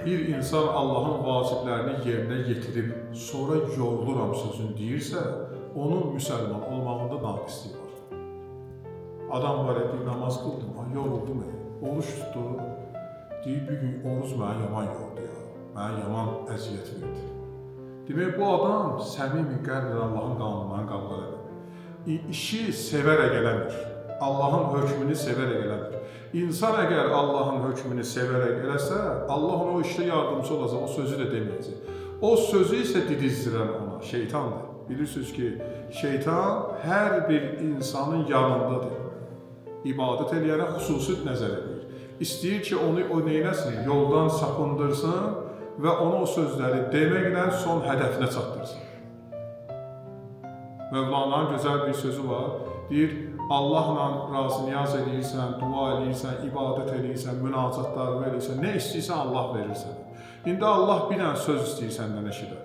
Bir insan Allahın vaciblərini yerinə yetirib, sonra yoruluram sözünü deyirsə, onun müsəlman olmağında naqisliyi var. Adam var ya, bir namaz qıldım, yoruldum, oruç tutdu, deyir, bir gün oruç mənə yaman yordu ya, mənə yaman əziyyət verdi. Demək, bu adam səmimi qəlblə Allahın qanunlarını qəbul edir. İşi sevərək eləmir, Allahın hökmünü sevərək eləmir. İnsan əgər Allahın hökmünü sevərək eləsə, Allah ona o işdə yardımcı olacaq, o sözü də deməyəcək. O sözü isə didizdirən ona, şeytandır. Bilirsiniz ki, şeytan hər bir insanın yanındadır. İbadət eləyənə xüsusi nəzər edir. İstəyir ki, onu o neyləsin, yoldan sapındırsın və ona o sözləri deməklə son hədəfinə çatdırsın. Mövlana'nın gözəl bir sözü var, deyir, Allahla razı niyaz edirsən, dua edirsən, ibadət edirsən, münacatlar verirsən, nə istəyirsən Allah verir sənə. İndi Allah bir dənə söz istəyir səndən eşidər.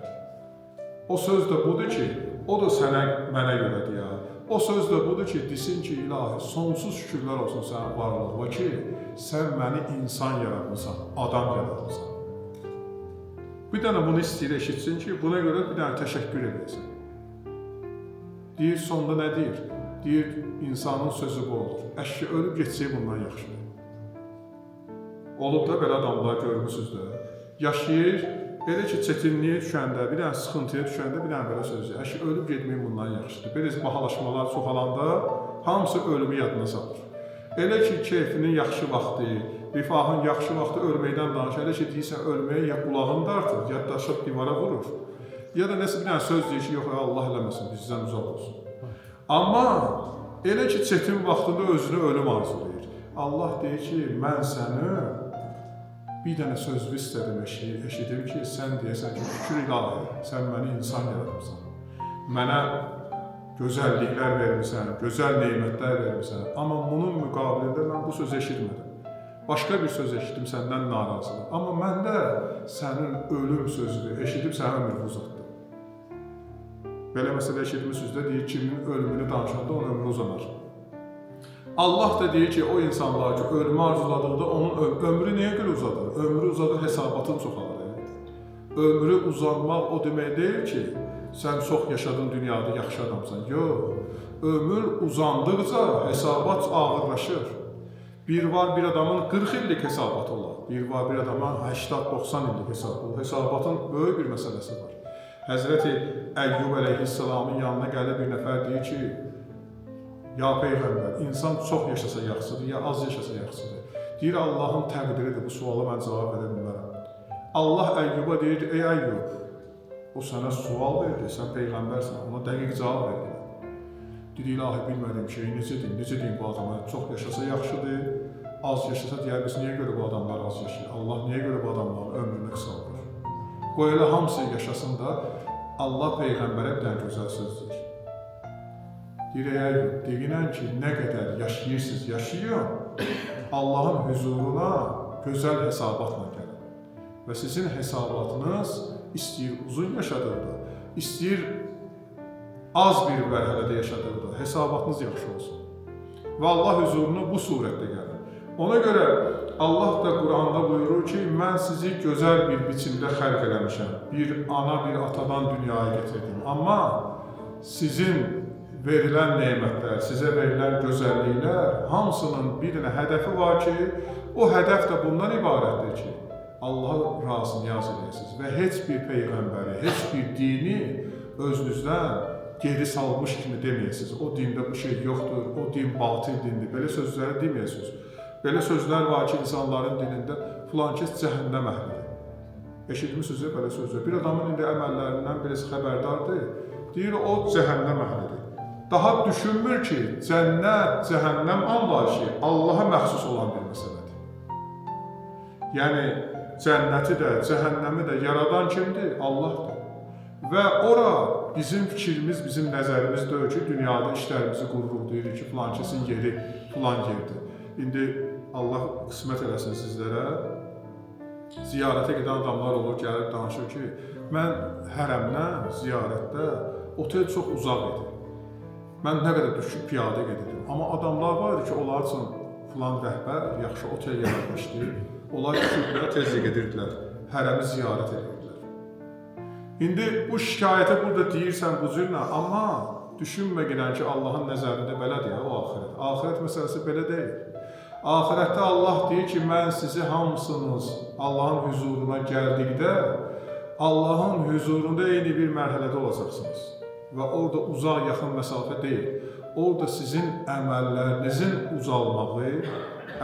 O söz də budur ki, o da sənə, mənə görə deyər. O söz də budur ki, desin ki, ilahi, sonsuz şükürlər olsun sənə varlığına ki, sən məni insan yaratmışsan, adam yaratmışsan. Bir dənə bunu istəyir eşitsin ki, buna görə bir dənə təşəkkür edəsin. Deyir, sonda nə deyir? Deyir, insanın sözü bu olur. Əşki ölüb geçsək bundan yaxşıdır. Olub da belə adamlar görmüsünüz də. Yaşayır, elə ki, çətinliyə düşəndə, bir dənə sıxıntıya düşəndə bir dənə belə söz deyir. Əşki ölüb getmək bundan yaxşıdır. Belə bahalaşmalar çoxalanda hamısı ölümü yadına salır. Elə ki, keyfinin yaxşı vaxtı, rifahın yaxşı vaxtı ölməkdən danışır. Elə ki, deyirsən, ölməyə ya qulağını dartır, ya daşıb divara vurur. Ya da nəsə bir dənə söz deyir ki, yox, Allah eləməsin, bizdən uzaq olsun. Amma elə ki, çətin vaxtında özünü ölüm arzulayır. Allah deyir ki, mən səni bir dənə sözlü istədim, eşidim ki, sən deyəsən ki, şükür ilahi, sən məni insan yaratmışsan. Mənə gözəlliklər vermişsən, gözəl neymətlər vermişsən. Amma bunun müqabilində mən bu sözü eşitmədim. Başqa bir söz eşitdim, səndən narazıdır. Amma mən də sənin ölüm sözünü eşidib sənə ömrünü uzatdım. Belə məsələ eşitmişsiniz də, deyir, kimin ölümünü danışanda onun ömrü uzanar. Allah da deyir ki, o insanlar ki, ölümü arzuladıqda onun ömrü nəyə görə uzadır? Ömrü uzadır, hesabatın çoxalır. Ömrü uzanmaq o demək deyil ki, sən çox yaşadın dünyada, yaxşı adamsan. Yox, ömür uzandıqca hesabat ağırlaşır. Bir var bir adamın 40 illik hesabatı olar. Bir var bir adamın 80-90 illik hesabatı olar. Hesabatın böyük bir məsələsi var. Həzrəti Əyyub əleyhissalamın yanına gəlib bir nəfər deyir ki, ya Peyğəmbər, insan çox yaşasa yaxşıdır, ya az yaşasa yaxşıdır. Deyir, Allahın təqdiridir, bu suala mən cavab verə bilmərəm. Allah Əyyuba deyir, ey Əyyub, o sənə sual verdi, sən Peyğəmbərsən, ona dəqiq cavab verdi. Deyir, ilahi bilmədiyim şeyi necə deyim bu adama, çox yaşasa yaxşıdır, az yaşasa deyər, biz niyə görə bu adamlar az yaşayır? Allah niyə görə bu adamların ömrünü qısaldır? Qoy elə hamısı yaşasın da, Allah Peyğəmbərə bir dənə gözəl söz deyir. Deyir, əgər deyinən ki, nə qədər yaşayırsınız, yaşayın, Allahın hüzuruna gözəl hesabatla gəlin. Və sizin hesabatınız istəyir uzun yaşadırdı, istəyir az bir mərhələdə yaşadırdı, hesabatınız yaxşı olsun. Və Allah hüzuruna bu surətdə gəlin. Ona görə Allah da Quranda buyurur ki, mən sizi gözəl bir biçimdə xəlq eləmişəm. Bir ana, bir atadan dünyaya getirdim. Amma sizin verilən neymətlər, sizə verilən gözəlliklər, hamısının bir dənə hədəfi var ki, o hədəf də bundan ibarətdir ki, Allah'a razı niyaz edəsiniz və heç bir peyğəmbəri, heç bir dini özünüzdən geri salmış kimi deməyəsiniz. O dində bu şey yoxdur, o din batıl dindir, belə sözləri deməyəsiniz. Belə sözlər var ki, insanların dilində filankəs cəhənnəm əhlidir. Eşitmişsiniz belə sözlər. Bir adamın indi əməllərindən birisi xəbərdardır, deyir, o cəhənnəm əhlidir. Daha düşünmür ki, cənnət, cəhənnəm anlayışı Allaha məxsus olan bir məsələdir. Yəni, cənnəti də, cəhənnəmi də yaradan kimdir? Allahdır. Və ora bizim fikrimiz, bizim nəzərimiz deyil ki, dünyada işlərimizi qururuq, deyirik ki, filankəsin yeri filan yerdir. İndi Allah qismət eləsin sizlərə, ziyarətə gedən adamlar olur, gəlib danışır ki, mən hərəmdən ziyarətdə otel çox uzaq idi. Mən nə qədər düşüb piyada gedirdim. Amma adamlar var idi ki, onlar üçün filan rəhbər yaxşı otel yaratmışdı. Onlar düşüblər, tezlik edirdilər hərəmi ziyarət edirlər. İndi bu şikayəti burada deyirsən bu cürlə, amma düşünmə gələn ki, Allahın nəzərində belədir ya, o axirət. Axirət məsələsi belə deyil. Axirətdə Allah deyir ki, mən sizi hamısınız Allahın huzuruna gəldikdə, Allahın huzurunda eyni bir mərhələdə olacaqsınız. Və orada uzaq, yaxın məsafə deyil. Orada sizin əməllərinizin ucalmağı,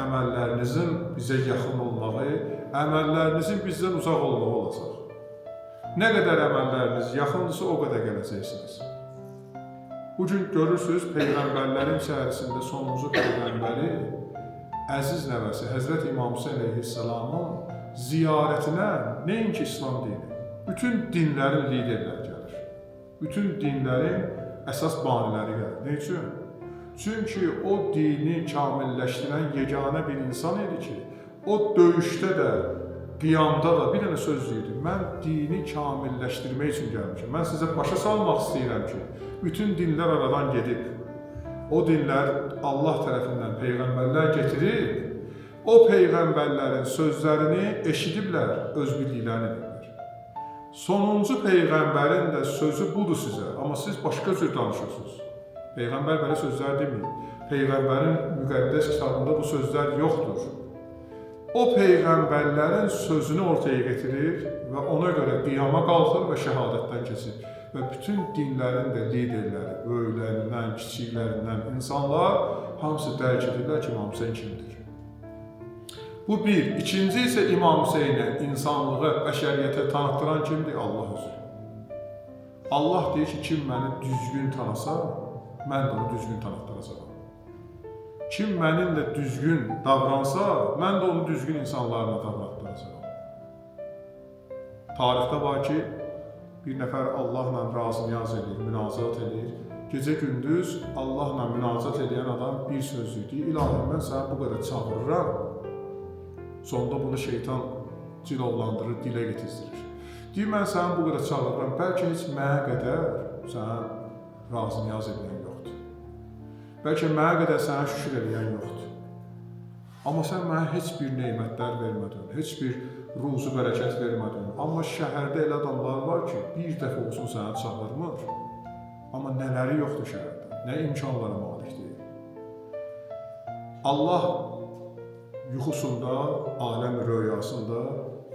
əməllərinizin bizə yaxın olmağı, əməllərinizin bizdən uzaq olmağı olacaq. Nə qədər əməlləriniz yaxındırsa, o qədər gələcəksiniz. Bugün görürsünüz, Peyğəmbərlərin içərisində sonuncu Peyğəmbəri, əziz nəvəsi Həzrət İmam Hüseyin əleyhissalamın ziyarətinə nəinki İslam dini, bütün dinlərin liderləri gəlir. Bütün dinlərin əsas baniləri gəlir. Ne üçün? Çünki o dini kamilləşdirən yeganə bir insan idi ki, o döyüşdə də, qiyamda da bir dənə söz deyirdi. Mən dini kamilləşdirmək üçün gəlmişim. Mən sizə başa salmaq istəyirəm ki, bütün dinlər aradan gedib. O dinlər Allah tərəfindən Peyğəmbərlər getirib, o Peyğəmbərlərin sözlərini eşidiblər, öz bildiklərini edirlər. Sonuncu Peyğəmbərin də sözü budur sizə, amma siz başqa cür danışırsınız. Peyğəmbər belə sözlər demir. Peyğəmbərin müqəddəs kitabında bu sözlər yoxdur. O Peyğəmbərlərin sözünü ortaya getirir və ona görə qiyama qalxır və şəhadətdən keçir. Və bütün dinlərin də liderləri, böyüklərindən, kiçiklərindən insanlar hamısı dərk edirlər ki, İmam Hüseyin kimdir. Bu bir. İkinci isə İmam Hüseyinə insanlığı, bəşəriyyətə tanıtdıran kimdir? Allah özü. Allah deyir ki, kim məni düzgün tanısa, mən də onu düzgün tanıtdıracağam. Kim mənimlə düzgün davransa, mən də onu düzgün insanlarla davranıdıracağam. Tarixdə var ki, bir nəfər Allahla razı-niyaz edir, münazat edir. Gecə-gündüz Allahla münazat edən adam bir sözdür deyir, İlahi, mən səni bu qədər çağırıram. Sonunda bunu şeytan cilovlandırır, dilə getizdirir. Deyir, mən səni bu qədər çağırıram, bəlkə heç mənə qədər sənə razı-niyaz edən yoxdur. Bəlkə mənə qədər sənə şükür edən yoxdur. Amma sən mənə heç bir neymətlər vermədin, heç bir ruzu bərəkət vermədin. Amma şəhərdə elə adamlar var ki, bir dəfə olsun sənə çağırmır. Amma nələri yoxdur şəhərdə, nə imkanlara malik deyil. Allah yuxusunda, aləm röyasında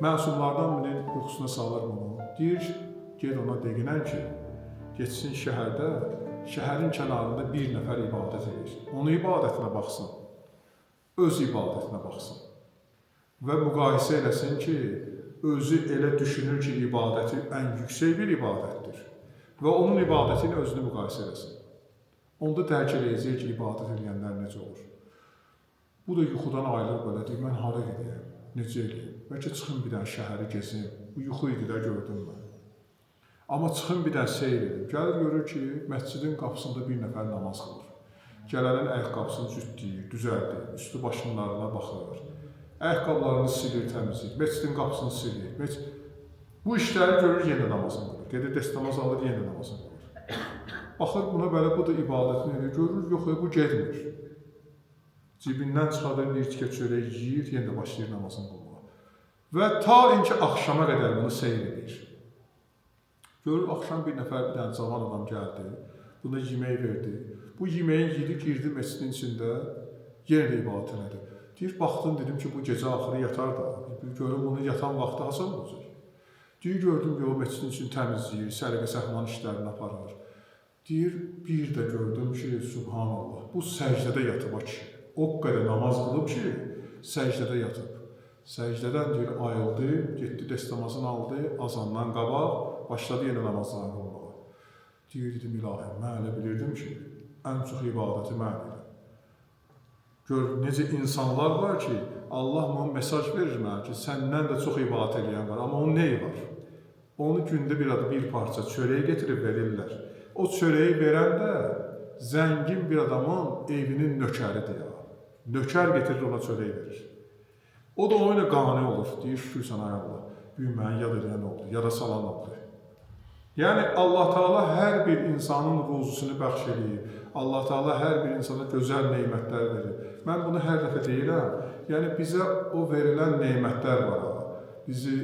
məsumlardan birinin yuxusuna salır bunu. Deyir, gel ona deginən ki, geçsin şəhərdə, şəhərin kənarında bir nəfər ibadət edir. Onun ibadətinə baxsın, öz ibadətinə baxsın. Və müqayisə eləsin ki, özü elə düşünür ki, ibadəti ən yüksək bir ibadətdir. Və onun ibadəti ilə özünü müqayisə eləsin. Onda dərk eləyəcək ki, ibadət edənlər necə olur. Bu da yuxudan ayrılıb belə deyir, mən hara gedəyəm, necə eləyəm? Bəlkə çıxın bir dənə şəhəri gezim, bu yuxu idi də gördüm mən. Amma çıxın bir dənə seyr edim. Gəlir görür ki, məscidin qapısında bir nəfər namaz qılır. Gələnin ayaqqabısını cütləyir, düzəldir, üstü başınlarına baxır. Ayaqqablarını silir, təmizləyir, məscidin qapısını silir. Bu işləri görür, yenə namazını qılır. Gedir, dəstəmaz alır, yenə namazını qılır. Baxır buna belə, bu da ibadətini edir, görür, yox, bu gedmir. Cibindən çıxardır, bir tikə çörək yiyir, yenə başlayır namazını qılmağa. Və ta ki, axşama qədər bunu seyr edir. Görür, axşam bir nəfər, bir dənə cavan adam gəldi, buna yemək verdi. Bu yeməyin yedi, girdi məscidin içində, yenə də ibadət elədi. Deyir, baxdım, dedim ki, bu gecə axırı yatar da, görüm bunu yatan vaxtı hasan olacaq. Deyir, gördüm ki, o məscidin üçün təmizləyir, səliqə-səhman işlərini aparır. Deyir, bir də gördüm ki, subhanallah, bu səcdədə yatıb o kişi. O qədər namaz qılıb ki, səcdədə yatıb. Səcdədən deyir, ayıldı, getdi, dəstəmazını aldı, azandan qabaq, başladı yenə namazlarını qılmağa. Deyir, dedim, ilahi, mən elə bilirdim ki, ən çox ibadəti mən edirəm. Gör, necə insanlar var ki, Allah ona mesaj verir mənə ki, səndən də çox ibadət edən var, amma onun neyi var? Onu gündə bir parça çörəyi getirib verirlər. O çörəyi verən də zəngin bir adamın evinin nökəridir ya. Nökər getirir, ona çörəyi verir. O da ona qane olur, deyir, şükür sənə Allah, büyüməni yad edən oldu, yada salan oldu. Yəni, Allah Teala hər bir insanın ruzusunu bəxş edir. Allah Teala hər bir insana gözəl neymətlər verir. Mən bunu hər dəfə deyirəm. Yəni, bizə o verilən neymətlər var. Bizi